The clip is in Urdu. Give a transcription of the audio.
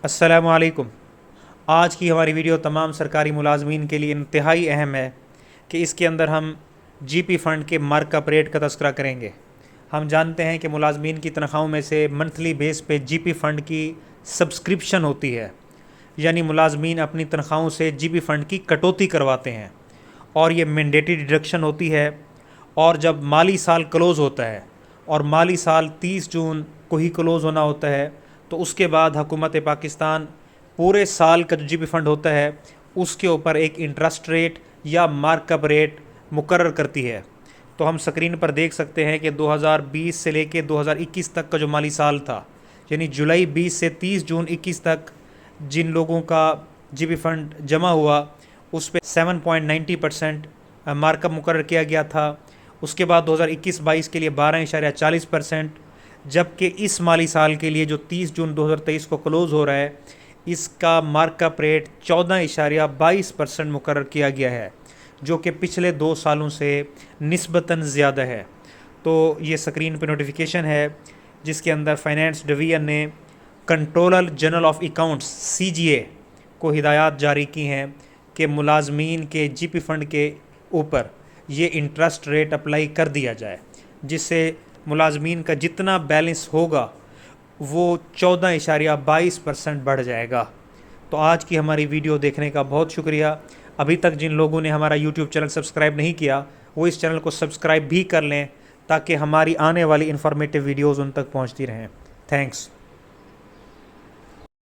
السلام علیکم۔ آج کی ہماری ویڈیو تمام سرکاری ملازمین کے لیے انتہائی اہم ہے کہ اس کے اندر ہم جی پی فنڈ کے مارک اپ ریٹ کا تذکرہ کریں گے۔ ہم جانتے ہیں کہ ملازمین کی تنخواہوں میں سے منتھلی بیس پہ جی پی فنڈ کی سبسکرپشن ہوتی ہے، یعنی ملازمین اپنی تنخواہوں سے جی پی فنڈ کی کٹوتی کرواتے ہیں اور یہ مینڈیٹری ڈیڈکشن ہوتی ہے۔ اور جب مالی سال کلوز ہوتا ہے اور مالی سال 30 جون کو ہی کلوز ہونا ہوتا ہے تو اس کے بعد حکومت پاکستان پورے سال کا جو جی پی فنڈ ہوتا ہے اس کے اوپر ایک انٹرسٹ ریٹ یا مارک اپ ریٹ مقرر کرتی ہے۔ تو ہم سکرین پر دیکھ سکتے ہیں کہ 2020 سے لے کے 2021 تک کا جو مالی سال تھا، یعنی جولائی 20 سے 30 جون 21 تک جن لوگوں کا جی پی فنڈ جمع ہوا اس پہ 7.90% مارک اپ مقرر کیا گیا تھا۔ اس کے بعد 2021-22 کے لیے 12.40%، جبکہ اس مالی سال کے لیے جو 30 جون 2023 کو کلوز ہو رہا ہے اس کا مارک اپ ریٹ 14.22% مقرر کیا گیا ہے، جو کہ پچھلے 2 سالوں سے نسبتاً زیادہ ہے۔ تو یہ سکرین پہ نوٹیفیکیشن ہے جس کے اندر فائنانس ڈویژن نے controller general of accounts CGA کو ہدایات جاری کی ہیں کہ ملازمین کے جی پی فنڈ کے اوپر یہ انٹرسٹ ریٹ اپلائی کر دیا جائے، جس سے ملازمین کا جتنا بیلنس ہوگا وہ 14.22% بڑھ جائے گا۔ تو آج کی ہماری ویڈیو دیکھنے کا بہت شکریہ۔ ابھی تک جن لوگوں نے ہمارا یوٹیوب چینل سبسکرائب نہیں کیا وہ اس چینل کو سبسکرائب بھی کر لیں تاکہ ہماری آنے والی انفارمیٹیو ویڈیوز ان تک پہنچتی رہیں۔ تھینکس۔